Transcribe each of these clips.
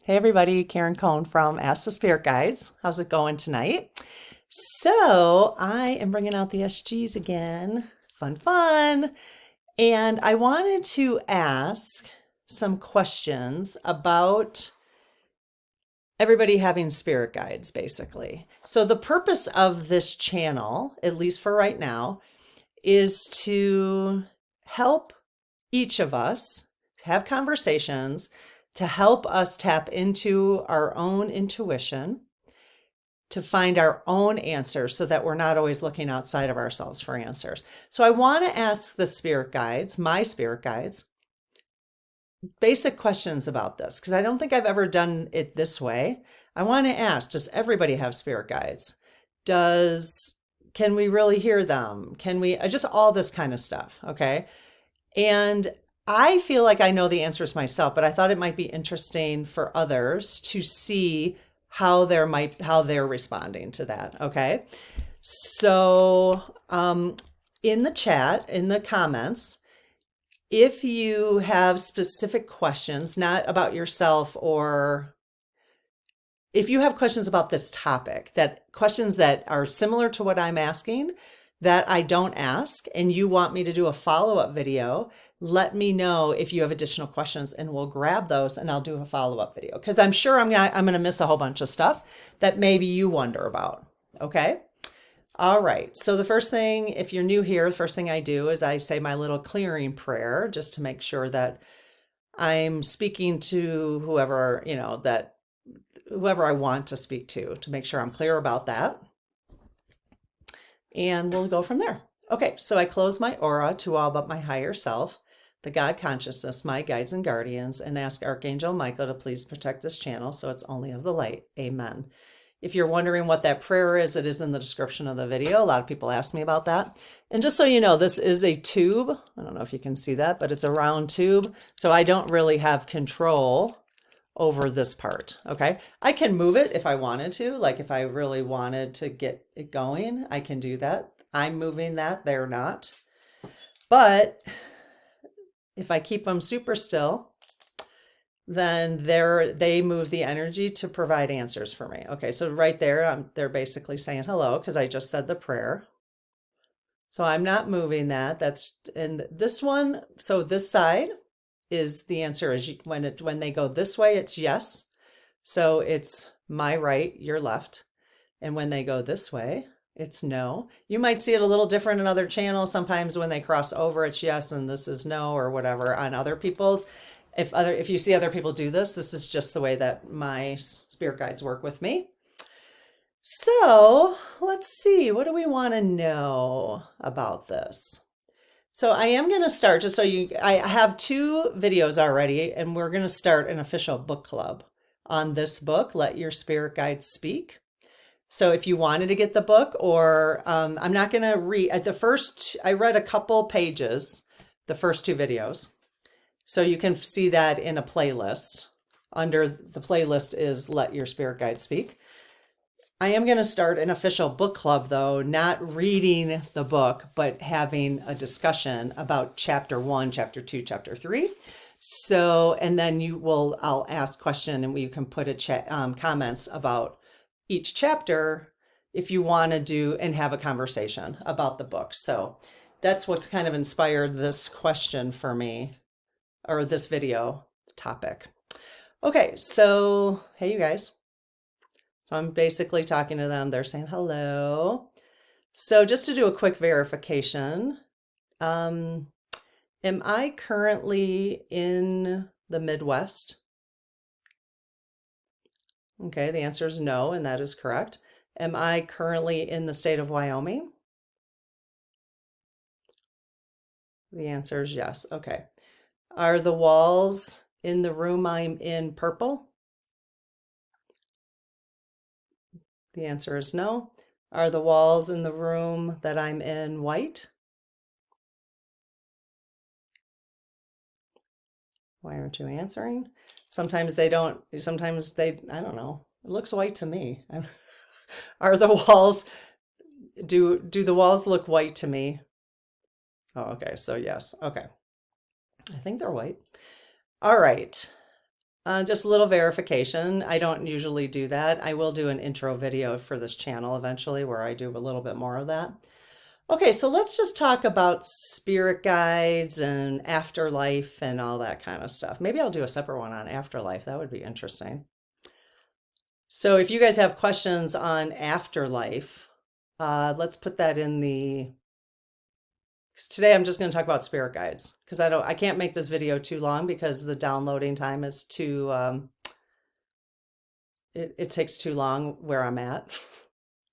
Hey everybody, Karen Cohn from Ask the Spirit Guides. How's it going tonight? So I am bringing out the SGs again. Fun, fun. And I wanted to ask some questions about everybody having spirit guides, basically. So the purpose of this channel, at least for right now, is to help each of us have conversations to help us tap into our own intuition, to find our own answers so that we're not always looking outside of ourselves for answers. So I want to ask the spirit guides, my spirit guides, basic questions about this because I don't think I've ever done it this way. I want to ask, does everybody have spirit guides? Can we really hear them? Can we just all this kind of stuff, okay? And I feel like I know the answers myself, but I thought it might be interesting for others to see how they're responding to that. Okay. So in the chat, in the comments, if you have specific questions, not about yourself, or if you have questions about this topic, questions that are similar to what I'm asking, that I don't ask, and you want me to do a follow-up video, let me know if you have additional questions and we'll grab those and I'll do a follow-up video because I'm sure I'm gonna miss a whole bunch of stuff that maybe you wonder about. Okay. All right. So the first thing, if you're new here, the first thing I do is I say my little clearing prayer just to make sure that I'm speaking to whoever I want to speak to make sure I'm clear about that. And we'll go from there. Okay, so I close my aura to all but my higher self, the God consciousness, my guides and guardians, and ask Archangel Michael to please protect this channel so it's only of the light. Amen. If you're wondering what that prayer is, it is in the description of the video. A lot of people ask me about that. And just so you know, this is a tube. I don't know if you can see that, but it's a round tube. So I don't really have control over this part. Okay. I can move it if I wanted to, like if I really wanted to get it going, I can do that. I'm moving that, they're not. But if I keep them super still, then they move the energy to provide answers for me. Okay. So right there, they're basically saying hello because I just said the prayer. So I'm not moving that. That's in this one. So this side is the answer is when they go this way, it's yes. So it's my right, your left. And when they go this way, it's no. You might see it a little different in other channels. Sometimes when they cross over, it's yes, and this is no, or whatever on other people's. If you see other people do this, this is just the way that my spirit guides work with me. So let's see, what do we want to know about this? So I am going to start, just so I have 2 videos already, and we're going to start an official book club on this book, Let Your Spirit Guides Speak. So if you wanted to get the book, or I'm not going to read at the first, I read a couple pages, the first 2 videos. So you can see that in a playlist. Under the playlist is Let Your Spirit Guides Speak. I am going to start an official book club, though, not reading the book, but having a discussion about chapter 1, chapter 2, chapter 3. So, and then I'll ask question and you can put comments about each chapter if you want to do and have a conversation about the book. So that's what's kind of inspired this question for me, or this video topic. Okay, so hey, you guys. So I'm basically talking to them. They're saying hello. So just to do a quick verification, am I currently in the Midwest? Okay, the answer is no, and that is correct. Am I currently in the state of Wyoming? The answer is yes. Okay. Are the walls in the room I'm in purple? The answer is no. Are the walls in the room that I'm in white? Why aren't you answering? Sometimes they don't, I don't know. It looks white to me. Are the walls, do the walls look white to me? Oh, okay. So yes. Okay. I think they're white. All right. Just a little verification. I don't usually do that. I will do an intro video for this channel eventually where I do a little bit more of that. Okay, so let's just talk about spirit guides and afterlife and all that kind of stuff. Maybe I'll do a separate one on afterlife. That would be interesting. So if you guys have questions on afterlife, let's put that in the, because today I'm just going to talk about spirit guides because I can't make this video too long because the downloading time is too, it takes too long where I'm at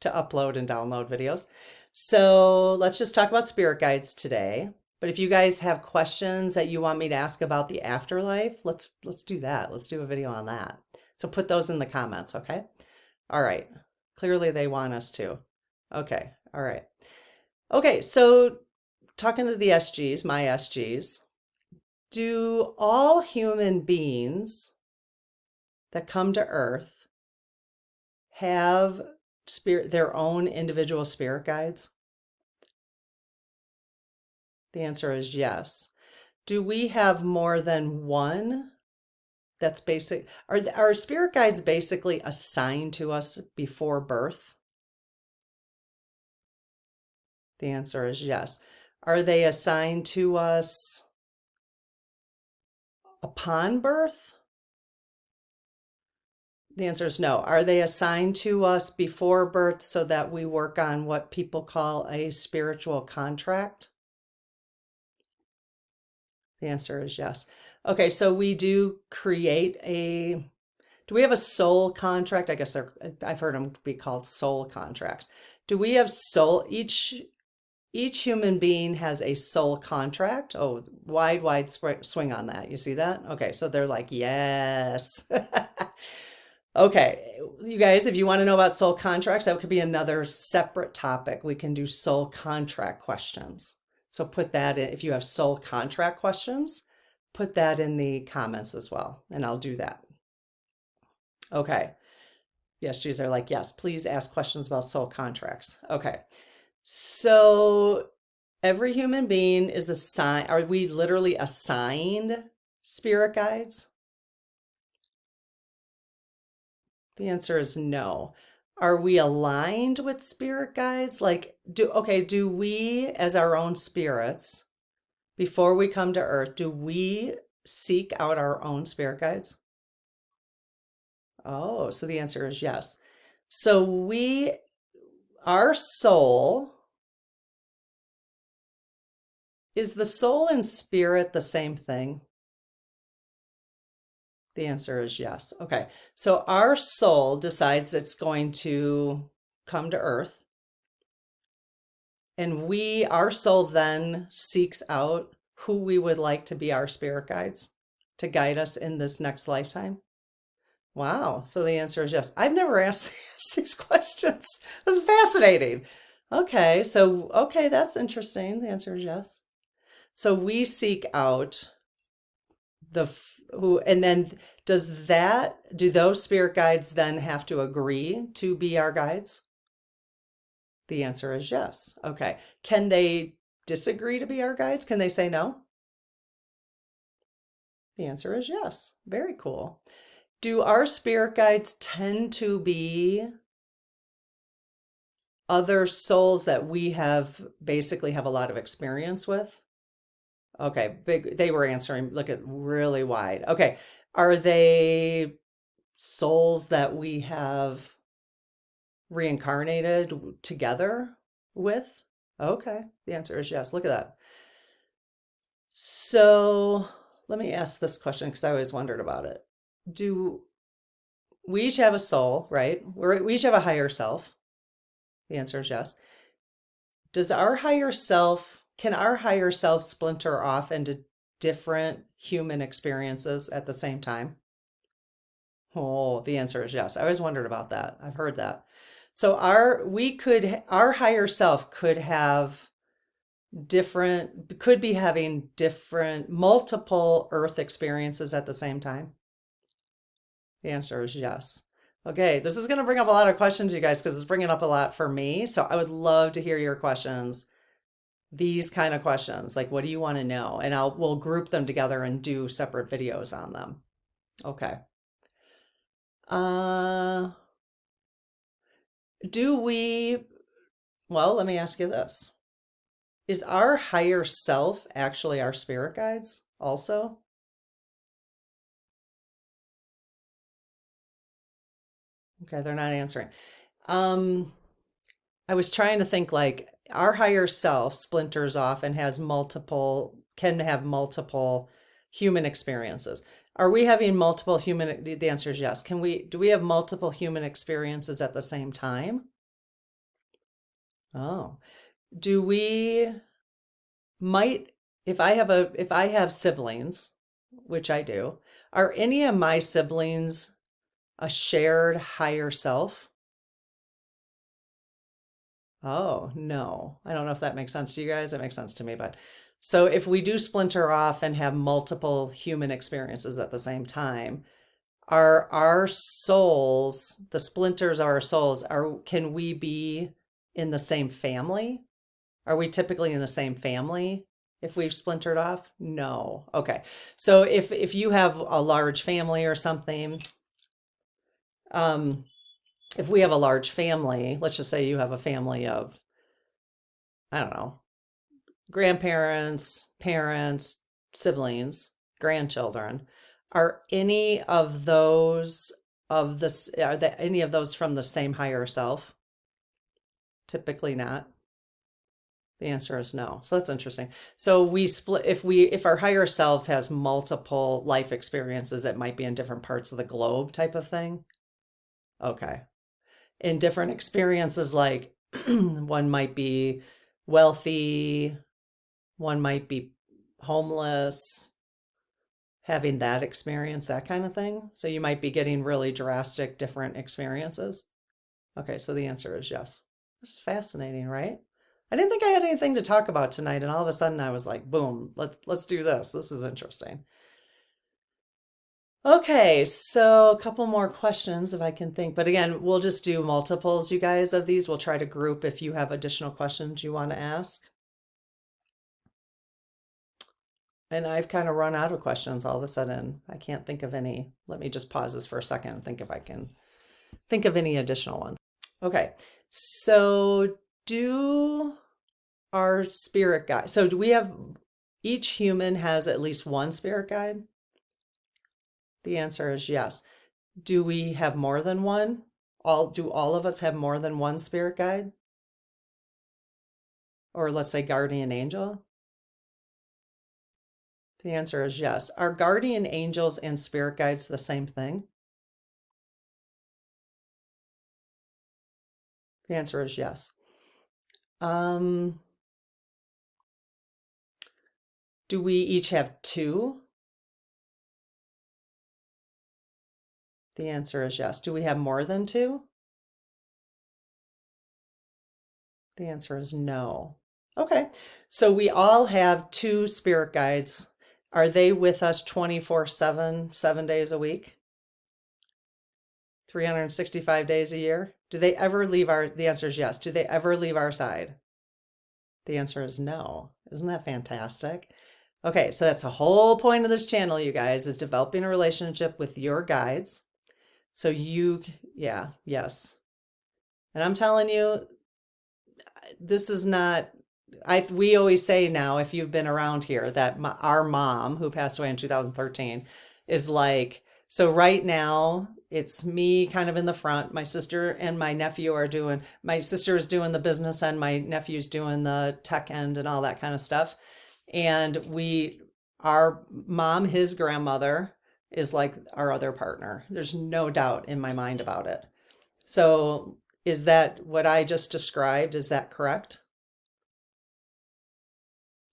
to upload and download videos. So let's just talk about spirit guides today. But if you guys have questions that you want me to ask about the afterlife, let's do that. Let's do a video on that. So put those in the comments, okay? All right. Clearly they want us to. Okay. All right. Okay, so talking to the SGs, my SGs, do all human beings that come to Earth have their own individual spirit guides? The answer is yes. Do we have more than one? That's basic. Are spirit guides basically assigned to us before birth? The answer is yes. Are they assigned to us upon birth? The answer is no. Are they assigned to us before birth so that we work on what people call a spiritual contract? The answer is yes. Okay, so we do create do we have a soul contract? I guess I've heard them be called soul contracts. Do we have soul? Each human being has a soul contract. Oh, wide swing on that. You see that? Okay, so they're like, yes. Okay, you guys, if you want to know about soul contracts, that could be another separate topic. We can do soul contract questions. So put that in, if you have soul contract questions, put that in the comments as well, and I'll do that. Okay. Yes, G's are like, yes, please ask questions about soul contracts. Okay. So every human being is assigned, are we literally assigned spirit guides? The answer is no. Are we aligned with spirit guides? Like, do we as our own spirits, before we come to Earth, do we seek out our own spirit guides? Oh, so the answer is yes. So our soul, is the soul and spirit the same thing? The answer is yes. Okay, so our soul decides it's going to come to Earth, and our soul then seeks out who we would like to be our spirit guides to guide us in this next lifetime. Wow, so the answer is yes. I've never asked these questions. This is fascinating. Okay, that's interesting. The answer is yes. So we seek out and then do those spirit guides then have to agree to be our guides? The answer is yes. Okay. Can they disagree to be our guides? Can they say no? The answer is yes. Very cool. Do our spirit guides tend to be other souls that we basically have a lot of experience with? Okay, they were answering, look at really wide. Okay, are they souls that we have reincarnated together with? Okay, the answer is yes. Look at that. So let me ask this question because I always wondered about it. Do we each have a soul, right? We each have a higher self. The answer is yes. Can our higher self splinter off into different human experiences at the same time? Oh, the answer is yes. I always wondered about that. I've heard that. So our higher self could be having different multiple Earth experiences at the same time. The answer is yes. Okay, this is going to bring up a lot of questions, you guys, because it's bringing up a lot for me. So I would love to hear your questions. These kind of questions, like what do you want to know? And we'll group them together and do separate videos on them. Okay. Uh, do we, well, let me ask you this. Is our higher self actually our spirit guides also? Okay, they're not answering. Um, I was trying to think like our higher self splinters off and has multiple, can have multiple human experiences. Are we having multiple human? The answer is yes. Do we have multiple human experiences at the same time? Oh, do we might, if I have siblings, which I do, are any of my siblings a shared higher self? Oh, no. I don't know if that makes sense to you guys. It makes sense to me, but so if we do splinter off and have multiple human experiences at the same time, are our souls, the splinters of our souls, can we be in the same family? Are we typically in the same family if we've splintered off? No. Okay. So if you have a large family or something, um, if we have a large family, let's just say you have a family of, I don't know, grandparents, parents, siblings, grandchildren, are any of those any of those from the same higher self? Typically not. The answer is no. So that's interesting. So we split if our higher selves has multiple life experiences, it might be in different parts of the globe type of thing. Okay. In different experiences, like one might be wealthy, one might be homeless, having that experience, that kind of thing. So you might be getting really drastic different experiences. Okay, so the answer is yes. This is fascinating, right? I didn't think I had anything to talk about tonight, and all of a sudden I was like, boom, let's do this. This is interesting. Okay, so a couple more questions if I can think. But again, we'll just do multiples, you guys, of these. We'll try to group if you have additional questions you want to ask. And I've kind of run out of questions all of a sudden. I can't think of any. Let me just pause this for a second and think if I can think of any additional ones. Okay, so do our spirit guide. So do we have, each human has at least one spirit guide? The answer is yes. Do we have more than one? Do all of us have more than one spirit guide? Or let's say guardian angel? The answer is yes. Are guardian angels and spirit guides the same thing? The answer is yes. Um, do we each have two? The answer is yes. Do we have more than two? The answer is no. Okay, so we all have two spirit guides. Are they with us 24/7, 7 days a week, 365 days a year? Do they ever leave the answer is yes. Do they ever leave our side? The answer is no. Isn't that fantastic? Okay, so that's the whole point of this channel, you guys, is developing a relationship with your guides. So yeah, yes. And I'm telling you, this is not, we always say now, if you've been around here, that our mom, who passed away in 2013, is like, so right now it's me kind of in the front. My sister and my nephew my sister is doing the business end, my nephew's doing the tech end and all that kind of stuff. And our mom, his grandmother, is like our other partner. There's no doubt in my mind about it. So is that what I just described? Is that correct?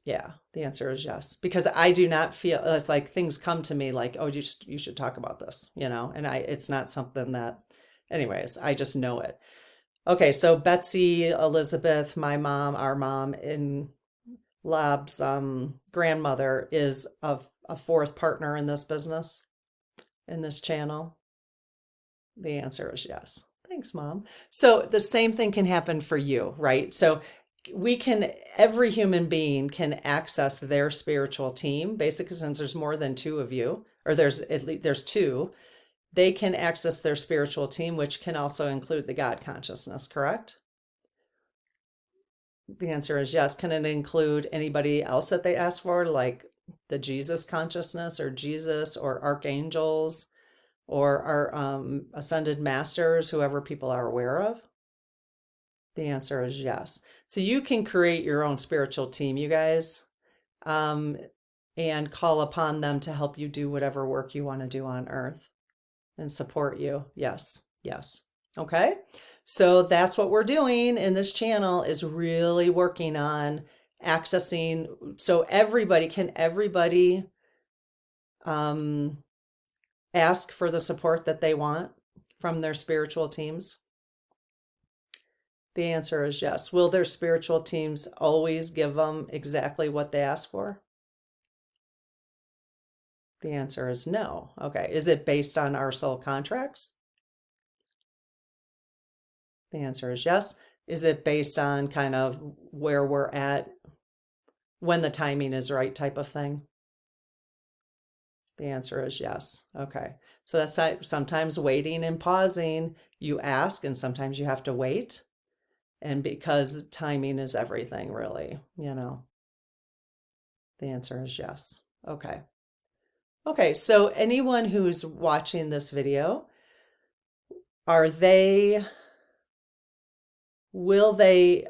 Yeah, the answer is yes. Because I do not feel, it's like things come to me like, oh, you should talk about this, and it's not something that, anyways, I just know it. Okay, so Betsy, Elizabeth, my mom, our mom, in Lab's grandmother is a fourth partner in this business, in this channel. The answer is yes. Thanks, Mom. So the same thing can happen for you, right? So every human being can access their spiritual team, basically, since there's more than two of you, or there's at least there's two, they can access their spiritual team, which can also include the God consciousness, correct? The answer is yes. Can it include anybody else that they ask for, like the Jesus consciousness or Jesus or archangels or our ascended masters, whoever people are aware of? The answer is yes. So you can create your own spiritual team, you guys, and call upon them to help you do whatever work you want to do on earth and support you. Yes, yes. Okay. So that's what we're doing in this channel, is really working on accessing. So can everybody ask for the support that they want from their spiritual teams? The answer is yes. Will their spiritual teams always give them exactly what they ask for? The answer is no. Okay. Is it based on our soul contracts? The answer is yes. Is it based on kind of where we're at when the timing is right type of thing? The answer is yes. Okay. So that's sometimes waiting and pausing. You ask, and sometimes you have to wait. And because timing is everything, really, the answer is yes. Okay. Okay. So anyone who's watching this video, will they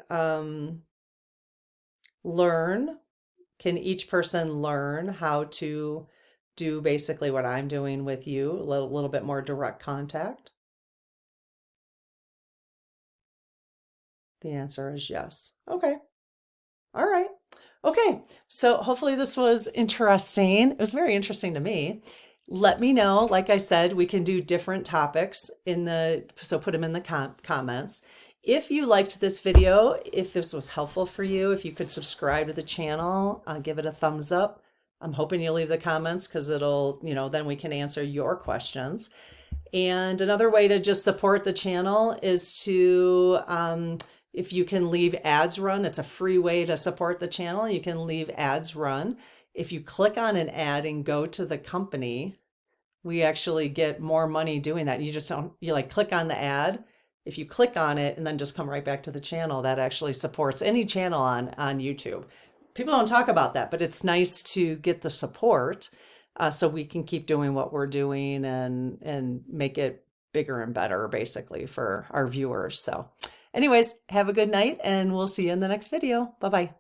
learn? Can each person learn how to do basically what I'm doing with you, a little bit more direct contact? The answer is yes. Okay. All right. Okay. So hopefully this was interesting. It was very interesting to me. Let me know. Like I said, we can do different topics so put them in the comments. If you liked this video, if this was helpful for you, if you could subscribe to the channel, give it a thumbs up. I'm hoping you'll leave the comments, because it'll, then we can answer your questions. And another way to just support the channel is to, if you can leave ads run, it's a free way to support the channel. You can leave ads run. If you click on an ad and go to the company, we actually get more money doing that. You like click on the ad. If you click on it and then just come right back to the channel, that actually supports any channel on YouTube. People don't talk about that, but it's nice to get the support so we can keep doing what we're doing and make it bigger and better, basically, for our viewers. So anyways, have a good night, and we'll see you in the next video. Bye-bye.